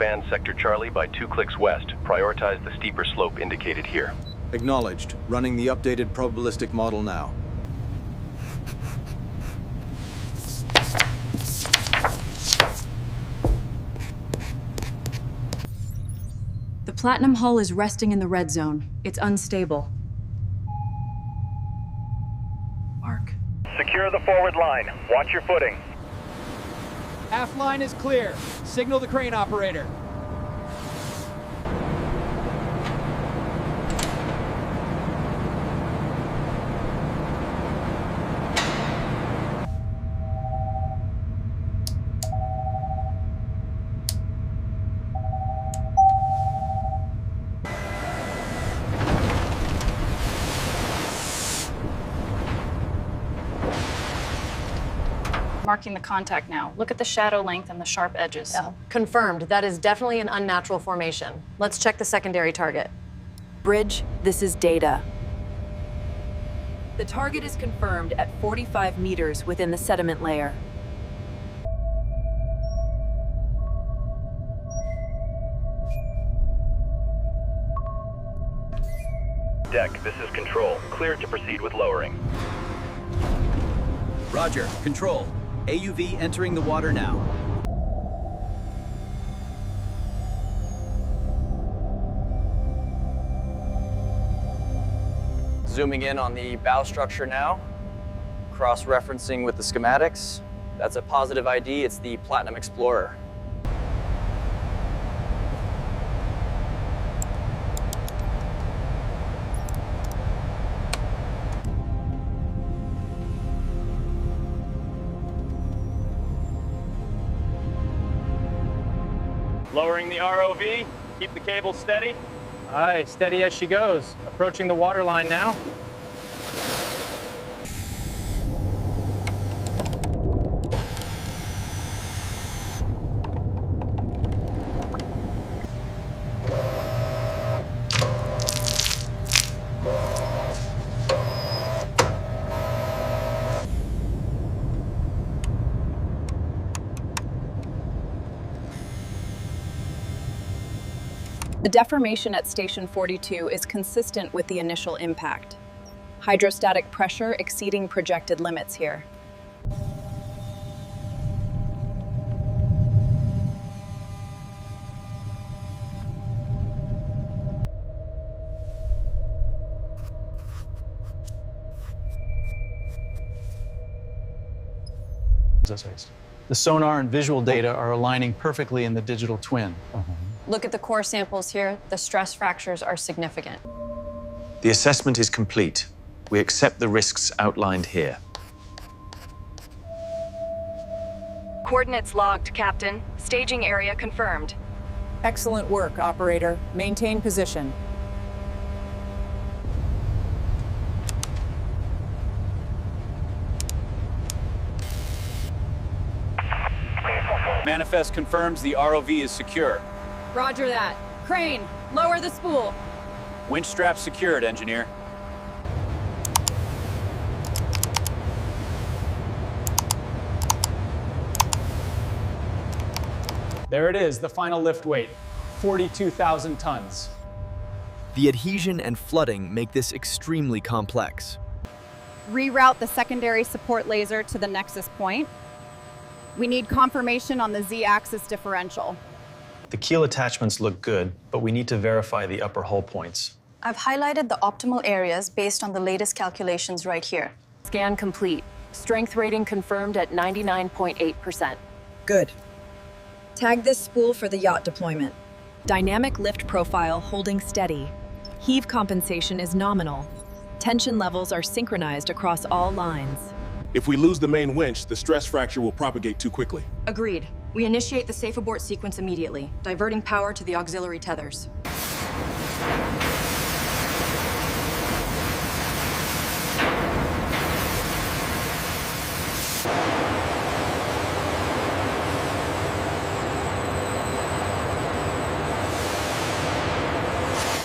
expand Sector Charlie by 2 clicks west. Prioritize the steeper slope indicated here. Acknowledged. Running the updated probabilistic model now. The Platinum hull is resting in the red zone. It's unstable. Mark. Secure the forward line. Watch your footing. Aft line is clear. Signal the crane operator. Marking the contact now. Look at the shadow length and the sharp edges. Yeah. Confirmed. That is definitely an unnatural formation. Let's check the secondary target. Bridge, this is data. The target is confirmed at 45 meters within the sediment layer. Deck, this is Control. Cleared to proceed with lowering. Roger. Control. AUV entering the water now. Zooming in on the bow structure now, cross-referencing with the schematics. That's a positive ID, it's the Platinum Explorer. Lowering the ROV. Keep the cable steady. Aye, steady as she goes. Approaching the water line now. The deformation at Station 42 is consistent with the initial impact. Hydrostatic pressure exceeding projected limits here. The sonar and visual data are aligning perfectly in the digital twin. Look at the core samples here. The stress fractures are significant. The assessment is complete. We accept the risks outlined here. Coordinates logged, Captain. Staging area confirmed. Excellent work, operator. Maintain position. Manifest confirms the ROV is secure. Roger that. Crane, lower the spool. Winch strap secured, engineer. There it is, the final lift weight, 42,000 tons. The adhesion and flooding make this extremely complex. Reroute the secondary support laser to the nexus point. We need confirmation on the Z-axis differential. The keel attachments look good, but we need to verify the upper hull points. I've highlighted the optimal areas based on the latest calculations right here. Scan complete. Strength rating confirmed at 99.8%. Good. Tag this spool for the yacht deployment. Dynamic lift profile holding steady. Heave compensation is nominal. Tension levels are synchronized across all lines. If we lose the main winch, the stress fracture will propagate too quickly. Agreed. We initiate the safe abort sequence immediately, diverting power to the auxiliary tethers.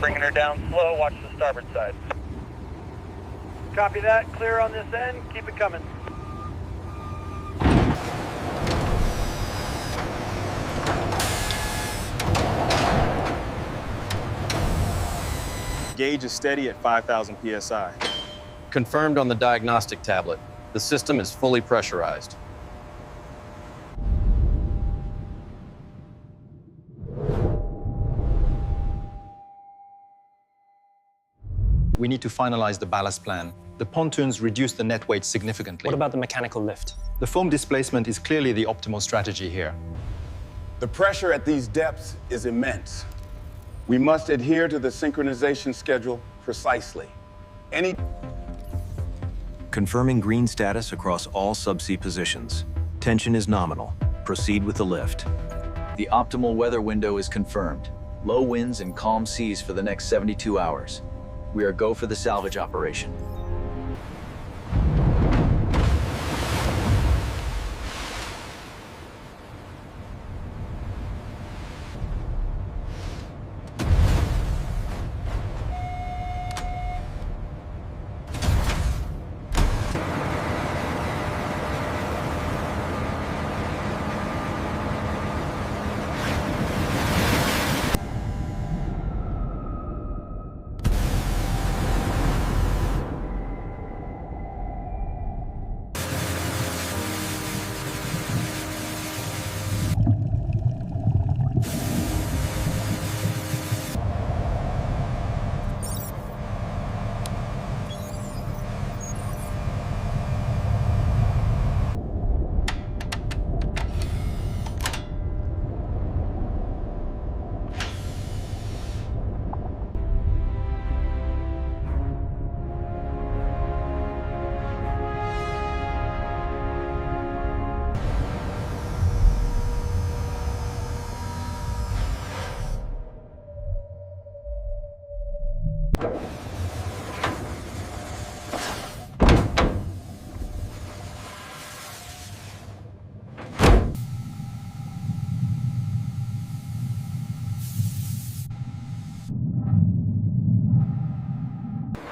Bringing her down slow, watch the starboard side. Copy that, clear on this end, keep it coming. Gauge is steady at 5,000 psi. Confirmed on the diagnostic tablet. The system is fully pressurized. We need to finalize the ballast plan. The pontoons reduce the net weight significantly. What about the mechanical lift? The foam displacement is clearly the optimal strategy here. The pressure at these depths is immense. We must adhere to the synchronization schedule precisely. Confirming green status across all subsea positions. Tension is nominal. Proceed with the lift. The optimal weather window is confirmed. Low winds and calm seas for the next 72 hours. We are go for the salvage operation.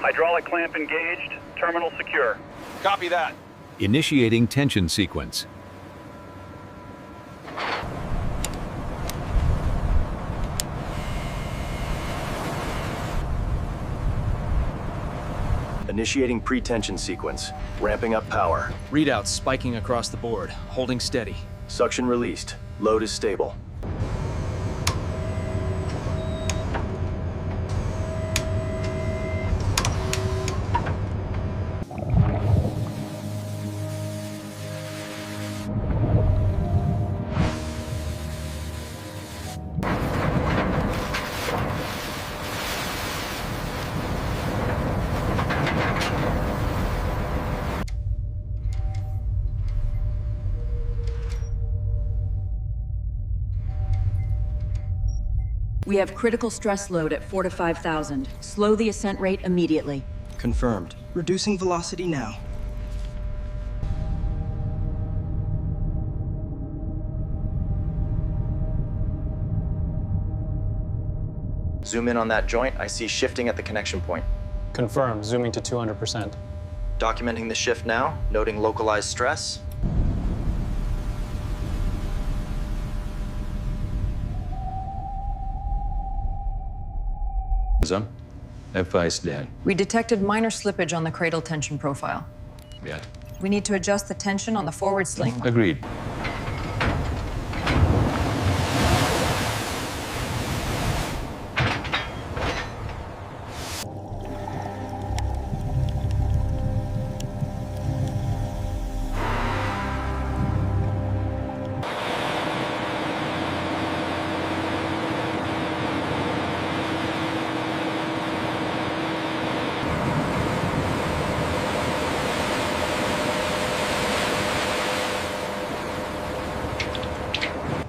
Hydraulic clamp engaged, terminal secure. Copy that. Initiating tension sequence. Initiating pre-tension sequence. Ramping up power. Readouts spiking across the board, holding steady. Suction released. Load is stable. We have critical stress load at 4 to 5,000. Slow the ascent rate immediately. Confirmed. Reducing velocity now. Zoom in on that joint. I see shifting at the connection point. Confirm, zooming to 200%. Documenting the shift now, noting localized stress. We detected minor slippage on the cradle tension profile. Yeah. We need to adjust the tension on the forward sling. Agreed.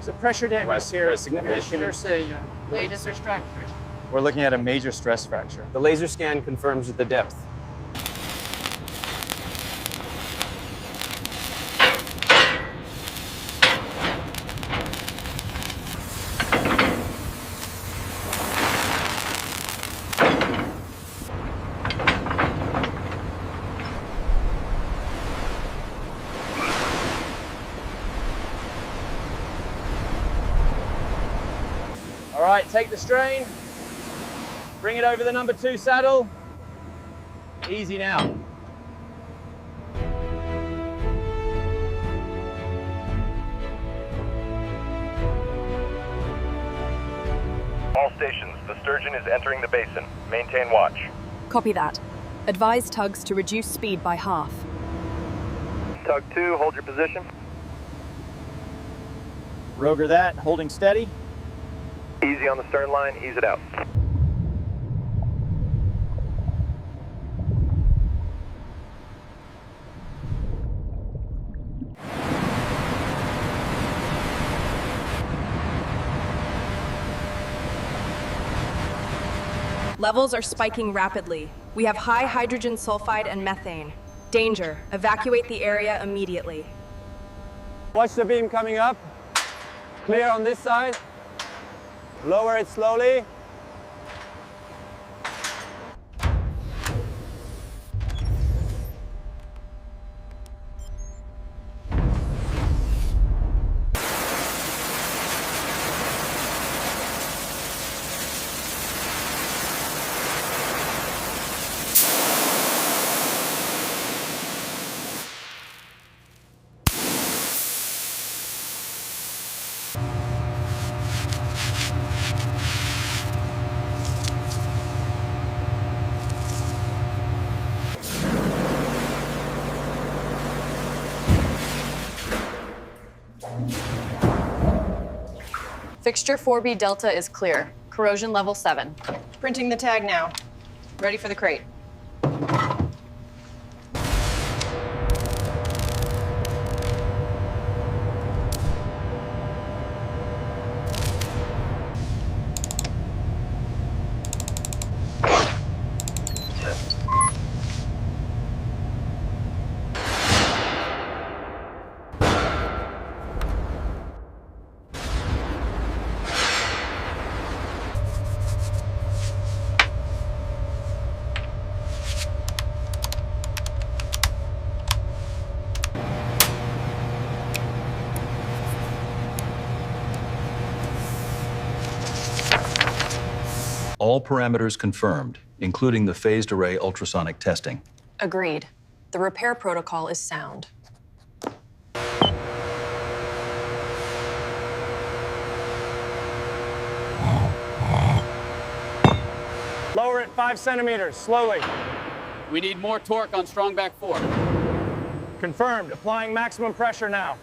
So pressure damage here is significant. Latest extract. We're looking at a major stress fracture. The laser scan confirms the depth. All right, take the strain. Bring it over the number 2 saddle. Easy now. All stations, the sturgeon is entering the basin. Maintain watch. Copy that. Advise tugs to reduce speed by half. Tug 2, hold your position. Roger that, holding steady. Easy on the stern line, ease it out. Levels are spiking rapidly. We have high hydrogen sulfide and methane. Danger. Evacuate the area immediately. Watch the beam coming up. Clear on this side. Lower it slowly. Fixture 4B Delta is clear. Corrosion level 7. Printing the tag now. Ready for the crate. All parameters confirmed, including the phased array ultrasonic testing. Agreed. The repair protocol is sound. Lower it 5 centimeters, slowly. We need more torque on strongback 4. Confirmed. Applying maximum pressure now.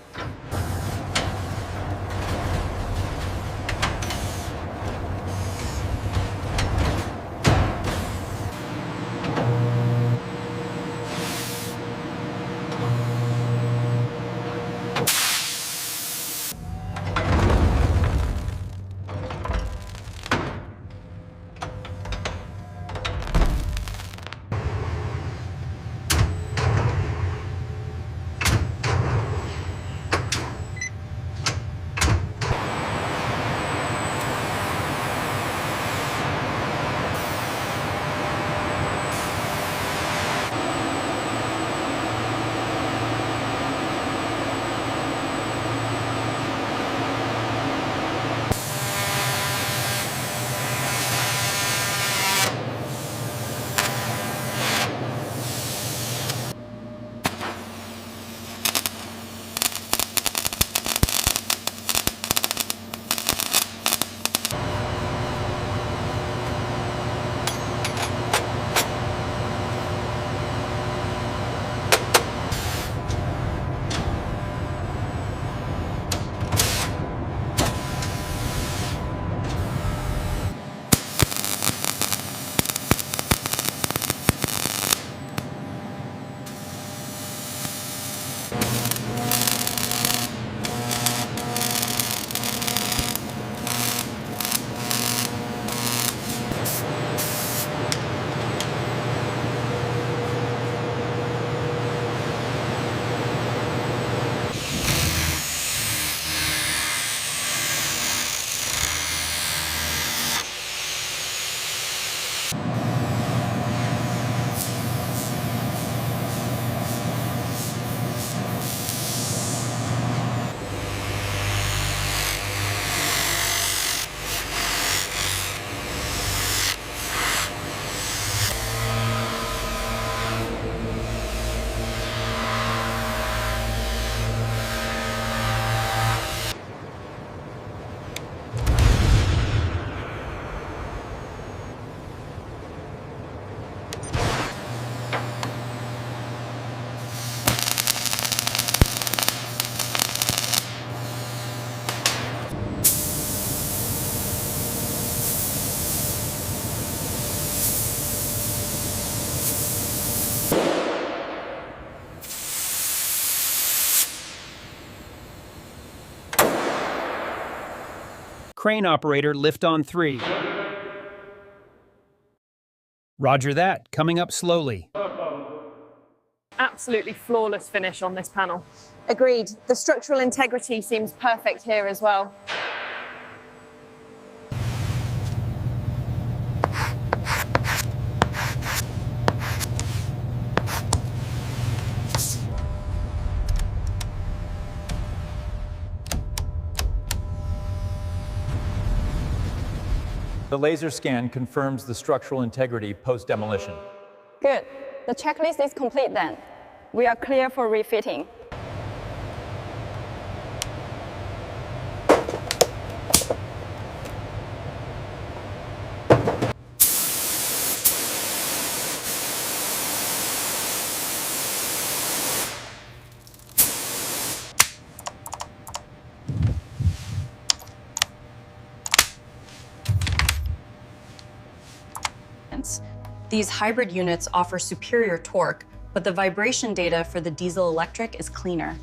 Crane operator, lift on 3. Roger that. Coming up slowly. Absolutely flawless finish on this panel. Agreed. The structural integrity seems perfect here as well. The laser scan confirms the structural integrity post-demolition. Good. The checklist is complete then. We are clear for refitting. These hybrid units offer superior torque, but the vibration data for the diesel-electric is cleaner.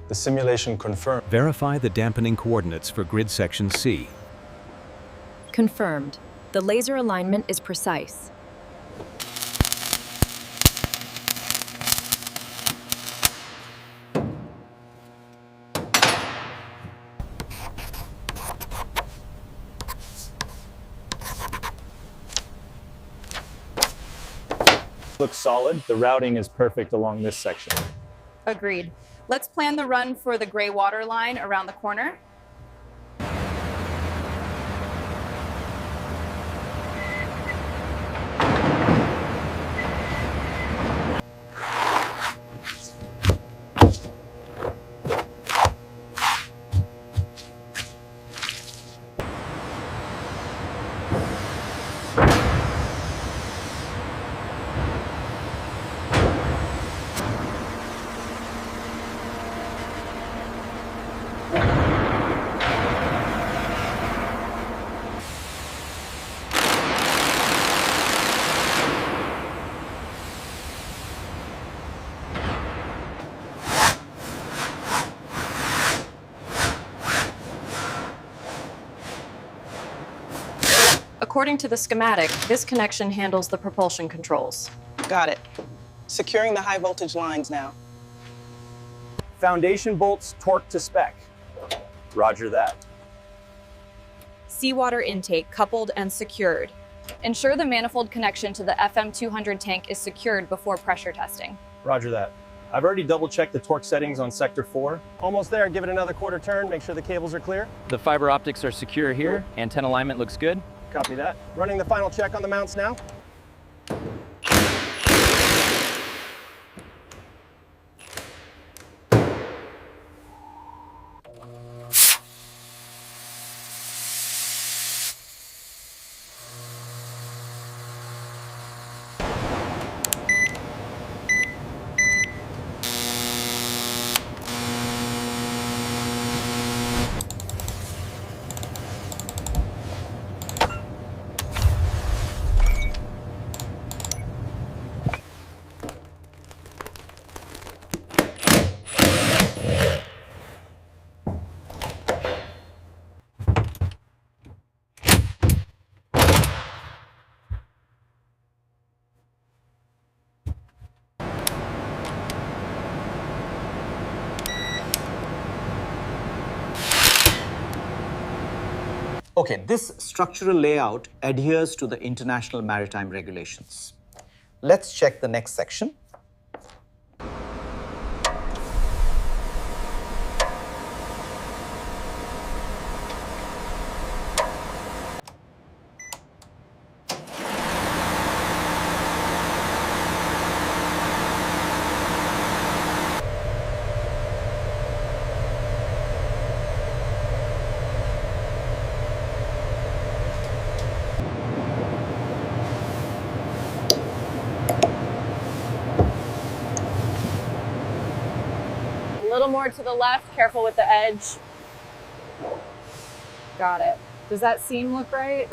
The simulation confirmed. Verify the dampening coordinates for grid section C. Confirmed. The laser alignment is precise. Looks solid. The routing is perfect along this section. Agreed. Let's plan the run for the gray water line around the corner. According to the schematic, this connection handles the propulsion controls. Got it. Securing the high voltage lines now. Foundation bolts torqued to spec. Roger that. Seawater intake coupled and secured. Ensure the manifold connection to the FM200 tank is secured before pressure testing. Roger that. I've already double-checked the torque settings on Sector 4. Almost there. Give it another quarter turn. Make sure the cables are clear. The fiber optics are secure here. Antenna alignment looks good. Copy that. Running the final check on the mounts now. Okay, this structural layout adheres to the international maritime regulations. Let's check the next section. A little more to the left, careful with the edge. Got it. Does that seam look right?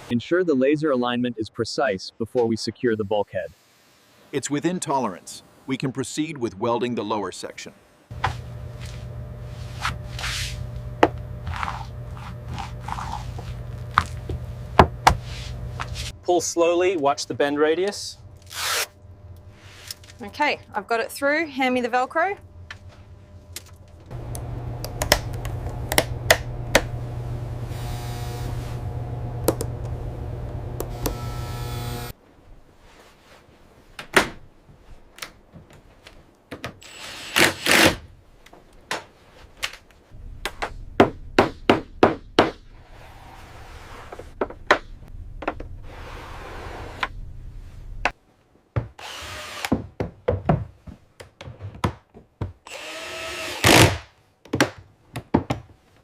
Ensure the laser alignment is precise before we secure the bulkhead. It's within tolerance. We can proceed with welding the lower section. Pull slowly, watch the bend radius. Okay, I've got it through. Hand me the Velcro.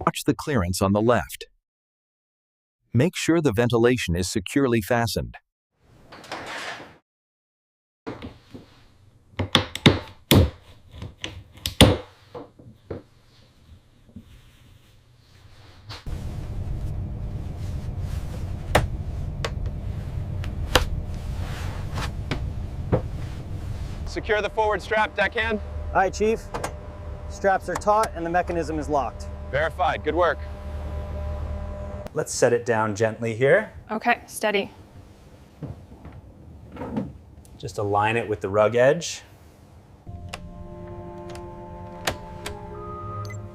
Watch the clearance on the left. Make sure the ventilation is securely fastened. Secure the forward strap, deckhand. Aye, Chief. Straps are taut and the mechanism is locked. Verified, good work. Let's set it down gently here. Okay, steady. Just align it with the rug edge.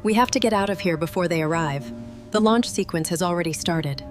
We have to get out of here before they arrive. The launch sequence has already started.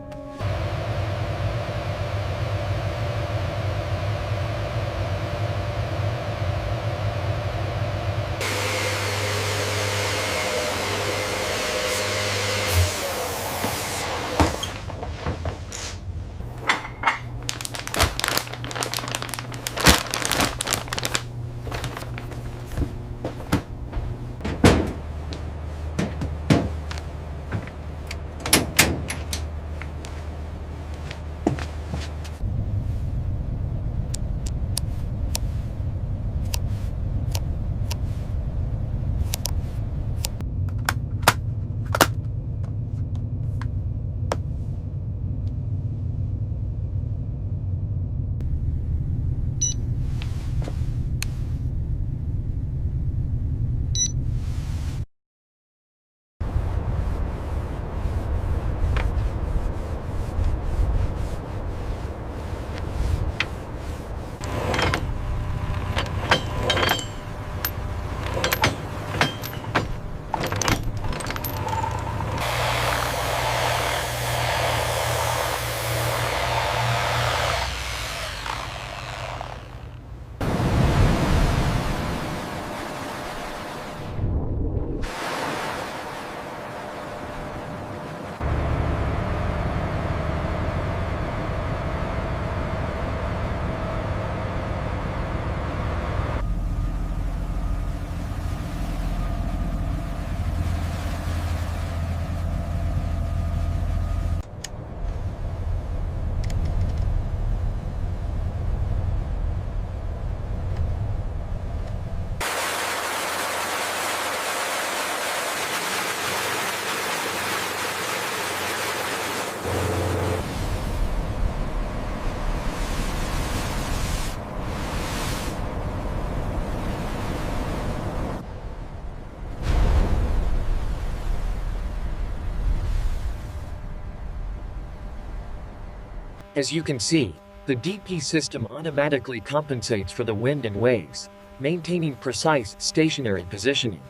As you can see, the DP system automatically compensates for the wind and waves, maintaining precise stationary positioning.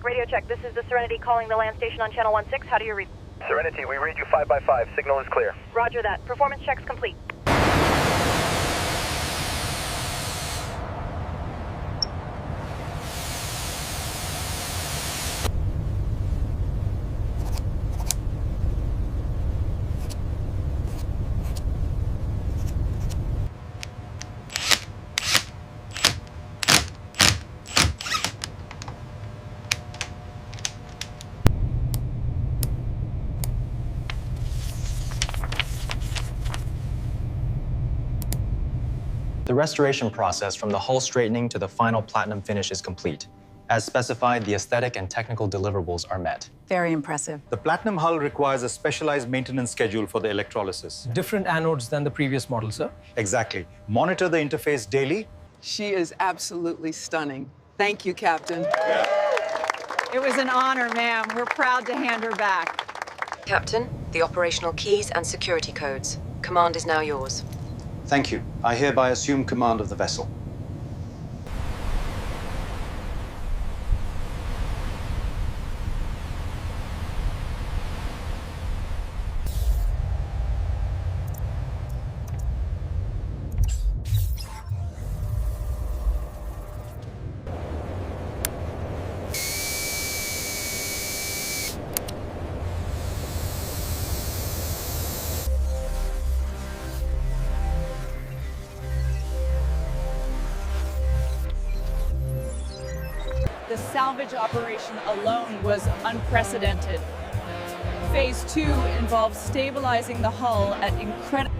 Radio check. This is the Serenity calling the land station on channel 16. How do you read? Serenity, we read you 5 by 5. Signal is clear. Roger that. Performance checks complete. restoration process from the hull straightening to the final platinum finish is complete. As specified, the aesthetic and technical deliverables are met. Very impressive. The platinum hull requires a specialized maintenance schedule for the electrolysis. Different anodes than the previous model, sir? Exactly. Monitor the interface daily. She is absolutely stunning. Thank you, Captain. It was an honor, ma'am. We're proud to hand her back. Captain, the operational keys and security codes. Command is now yours. Thank you. I hereby assume command of the vessel. The salvage operation alone was unprecedented. Phase 2 involves stabilizing the hull at incredible